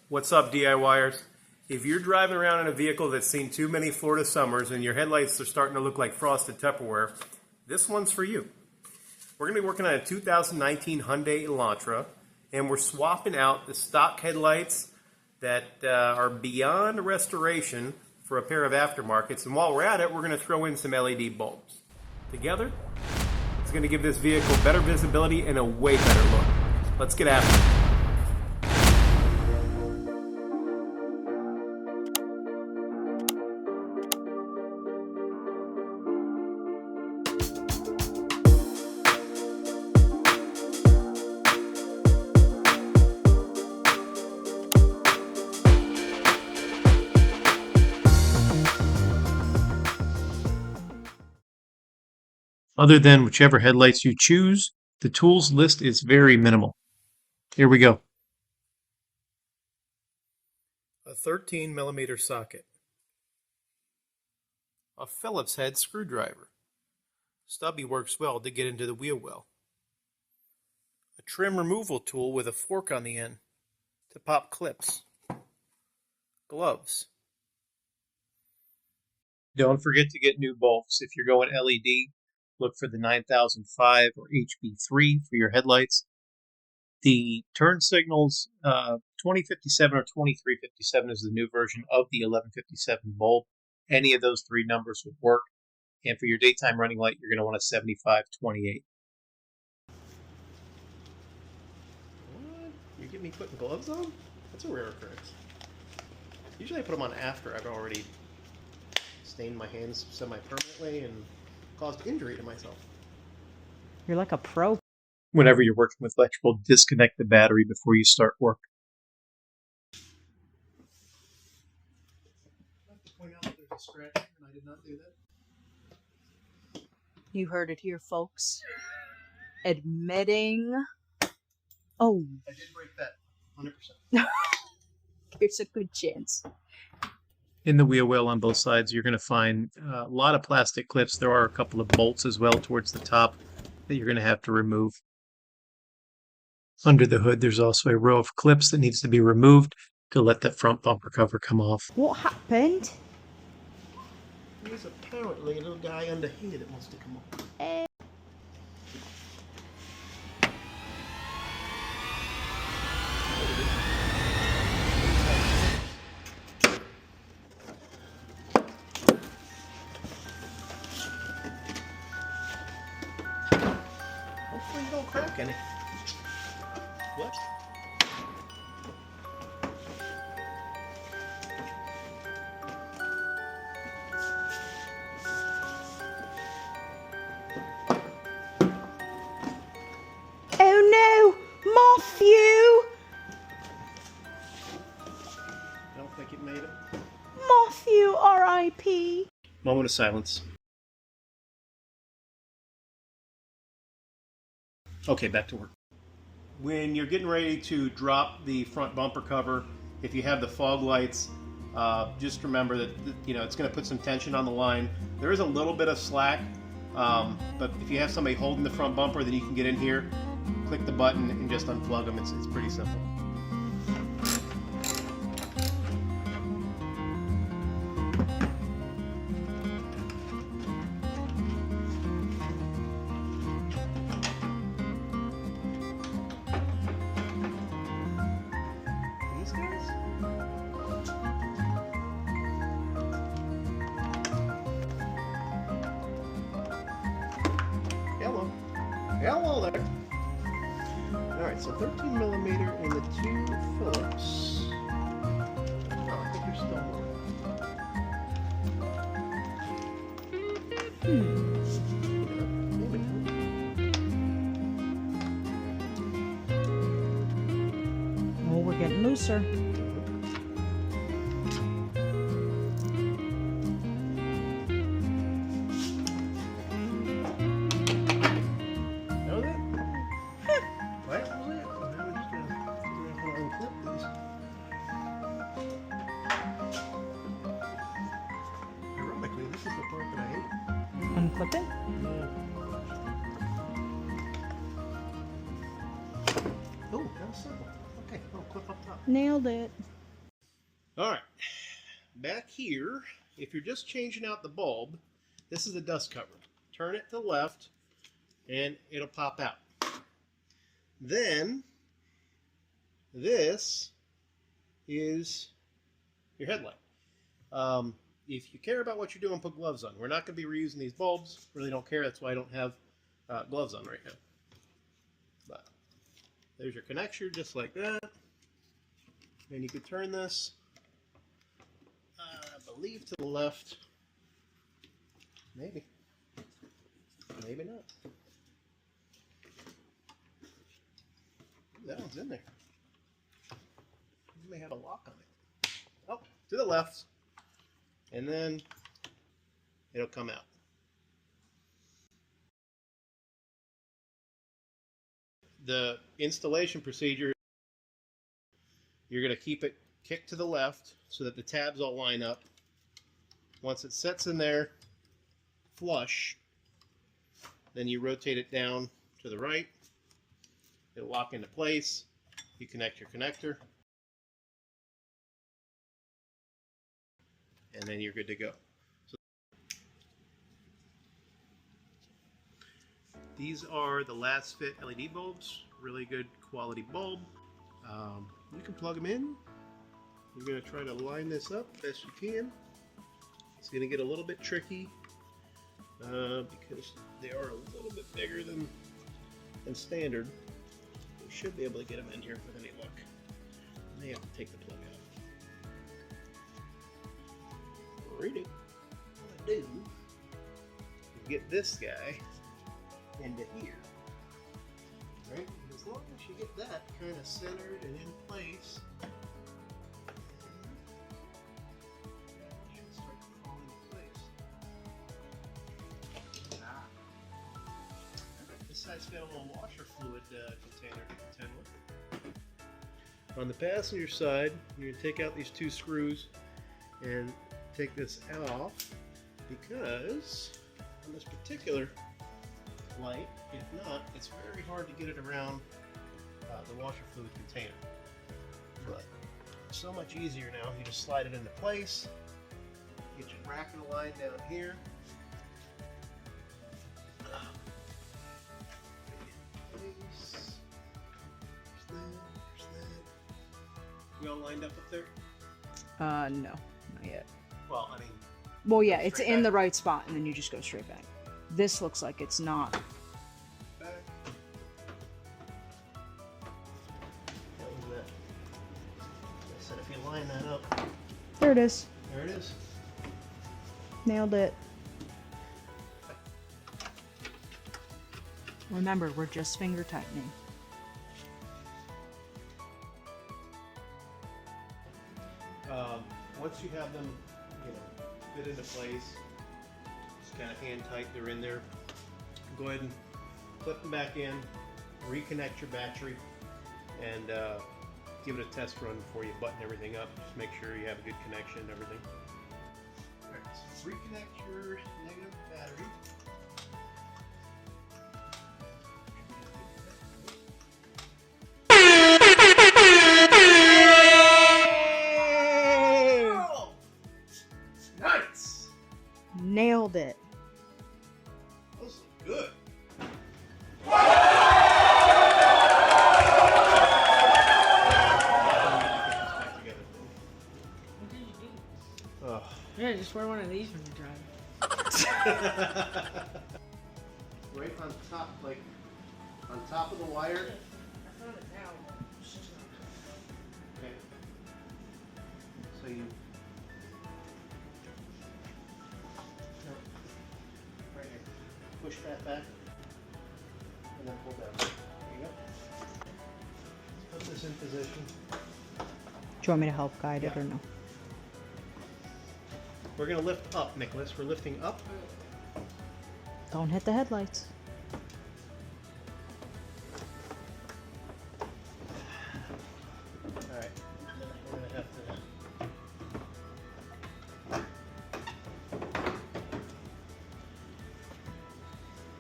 What's up, DIYers? If you're driving around in a vehicle that's seen too many Florida summers and your headlights are starting to look like frosted Tupperware, this one's for you. We're going to be working on a 2019 Hyundai Elantra, and we're swapping out the stock headlights that are beyond restoration for a pair of aftermarkets. And while we're at it, we're going to throw in some LED bulbs. Together, it's going to give this vehicle better visibility and a way better look. Let's get after it. Other than whichever headlights you choose, the tools list is very minimal. Here we go. A 13mm socket. A Phillips head screwdriver. Stubby works well to get into the wheel well. A trim removal tool with a fork on the end to pop clips. Gloves. Don't forget to get new bulbs. If you're going LED, look for the 9005 or HB3 for your headlights. The turn signals, 2057 or 2357 is the new version of the 1157 bulb. Any of those three numbers would work. And for your daytime running light, you're going to want a 7528. What? You're getting me putting gloves on? That's a rare occurrence. Usually I put them on after I've already stained my hands semi-permanently and caused injury to myself. You're like a pro. Whenever you're working with electrical, disconnect the battery before you start work. I'd like to point out that there's a scratch here and I did not do that. You heard it here, folks. Admitting. Oh. I did break that 100%. There's a good chance. In the wheel well on both sides, you're going to find a lot of plastic clips. There are a couple of bolts as well towards the top that you're going to have to remove. Under the hood, there's also a row of clips that needs to be removed to let that front bumper cover come off. What happened? There's apparently a little guy under here that wants to come off. Hopefully you don't crack any. What? Oh no! Matthew! I don't think it made it. Matthew, R.I.P. Moment of silence. Okay, back to work. When you're getting ready to drop the front bumper cover, if you have the fog lights, just remember that it's going to put some tension on the line. There is a little bit of slack, but if you have somebody holding the front bumper, then you can get in here, click the button, and just unplug them. It's pretty simple. These guys? Hello. Hello there. Alright, so 13mm and the two Phillips. Oh, I think you're still Oh, we're getting looser. Know that? What was it? Now we're just gonna unclip these. Ironically, this is the part that I hate. Unclip it. Yeah. Oh, that was simple. Okay, I'll clip up top. Nailed it. All right, back here, if you're just changing out the bulb, this is the dust cover. Turn it to the left, and it'll pop out. Then, this is your headlight. If you care about what you're doing, put gloves on. We're not going to be reusing these bulbs. Really don't care. That's why I don't have gloves on right now. But there's your connector, just like that. And you can turn this, I believe, to the left. Maybe. Maybe not. That one's in there. You may have a lock on it. Oh, to the left. And then it'll come out. The installation procedure, you're going to keep it kicked to the left so that the tabs all line up. Once it sets in there flush, then you rotate it down to the right. It'll lock into place. You connect your connector, and then you're good to go. So these are the Lasfit LED bulbs. Really good quality bulb. You can plug them in. You're going to try to line this up best you can. It's going to get a little bit tricky because they are a little bit bigger than standard. You should be able to get them in here with any luck. You may have to take the plug out. Read it. What I do is get this guy into here. Right? As long as you get that kind of centered and in place, it should start to fall into place. This side's got a little washer fluid container to contend with. On the passenger side, you're going to take out these two screws and take this off, because on this particular light, if not, it's very hard to get it around the washer fluid container. But so much easier now. You just slide it into place, get your bracket aligned down here. You all lined up there? No, not yet. Well, I mean... Well, yeah, it's in back. the right spot, and then you just go straight back. This looks like it's not. Back. What was that? I said if you line that up... There it is. There it is. Nailed it. Remember, we're just finger tightening. Once you have them, fit into place, just kind of hand tight, they're in there. Go ahead and clip them back in, reconnect your battery, and give it a test run before you button everything up. Just make sure you have a good connection and everything. Alright, so reconnect your negative battery. Nice! Nailed it. Those look good. What did you do? Oh. Yeah, just wear one of these when you drive. Right on top, like on top of the wire. I found it now. It's just not. Okay. So you. Right here. Push that back. And then pull down. There you go. Put this in position. Do you want me to help guide it or no? We're going to lift up, Nicholas. We're lifting up. Don't hit the headlights. Alright. We're going to have to.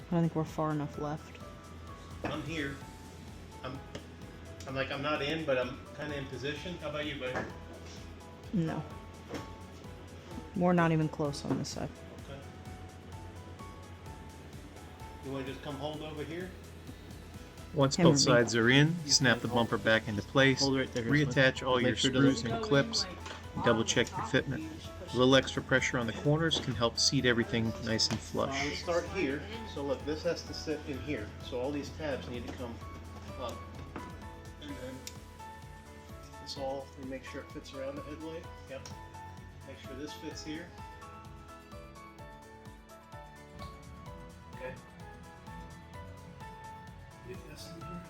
I don't think we're far enough left. I'm here. I'm not in, but I'm kind of in position. How about you, buddy? No. We're not even close on this side. Okay. You want to just come hold over here? Once Hammer both me. sides are in, snap the bumper back into place, Hold right there, reattach all your Make sure it screws doesn't- and clips, and double check your fitment. A little extra pressure on the corners can help seat everything nice and flush. Let's start here. So look, this has to sit in here. So all these tabs need to come up. And then this all, we make sure it fits around the headlight. Yep. Make sure this fits here. Okay. Get this in here.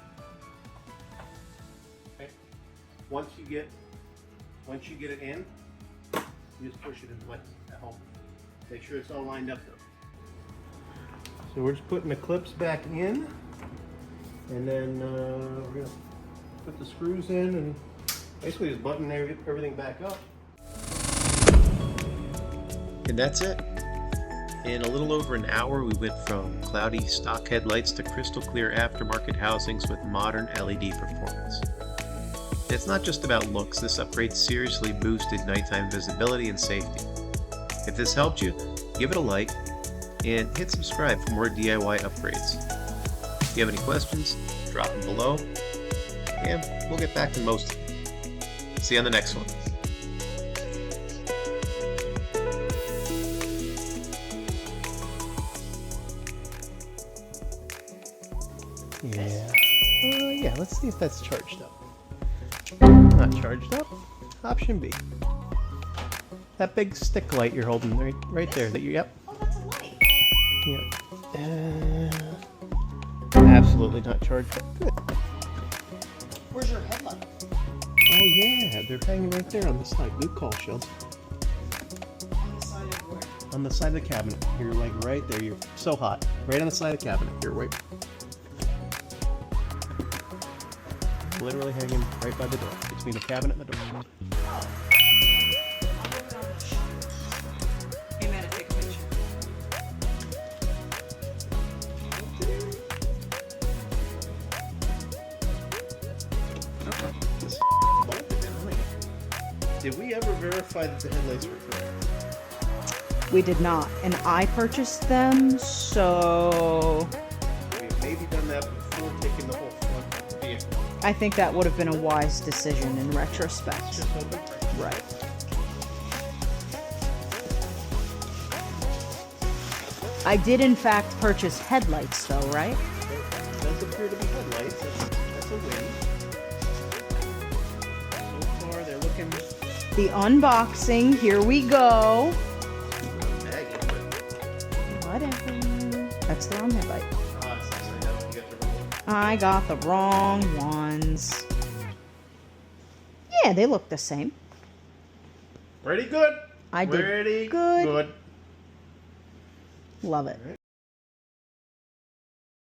Okay. Once you get it in, you just push it in place at home. Make sure it's all lined up though. So we're just putting the clips back in, and then we're gonna put the screws in and basically just button everything back up. And that's it. In a little over an hour, we went from cloudy stock headlights to crystal clear aftermarket housings with modern LED performance. And it's not just about looks, this upgrade seriously boosted nighttime visibility and safety. If this helped you, give it a like and hit subscribe for more DIY upgrades. If you have any questions, drop them below and we'll get back to most of them. See you on the next one. Yeah, let's see if that's charged up. Not charged up. Option B. That big stick light you're holding right there. That you. Yep. Oh, that's a light. Yep. Absolutely not charged up. Good. Where's your headlight? Oh yeah, they're hanging right there on the side. Good call, Shields. On the side of where? On the side of the cabinet. You're like right there. You're so hot. Right on the side of the cabinet. You're right. Literally hanging right by the door, between the cabinet and the door. Hey, man, take a picture. This bolted in, honey. Did we ever verify that the headlights were correct? We did not, and I purchased them, so We have maybe done that before taking the whole front vehicle. I think that would have been a wise decision in retrospect. Just open front. Right. I did in fact purchase headlights though, right? It does appear to be headlights. That's a win. So far, they're looking The unboxing, here we go. baggy, but Whatever. That's the wrong headlight. it's upside down. You got the wrong one. I got the wrong ones. Yeah, they look the same. Pretty good. I did Pretty good. good. Love it. All right.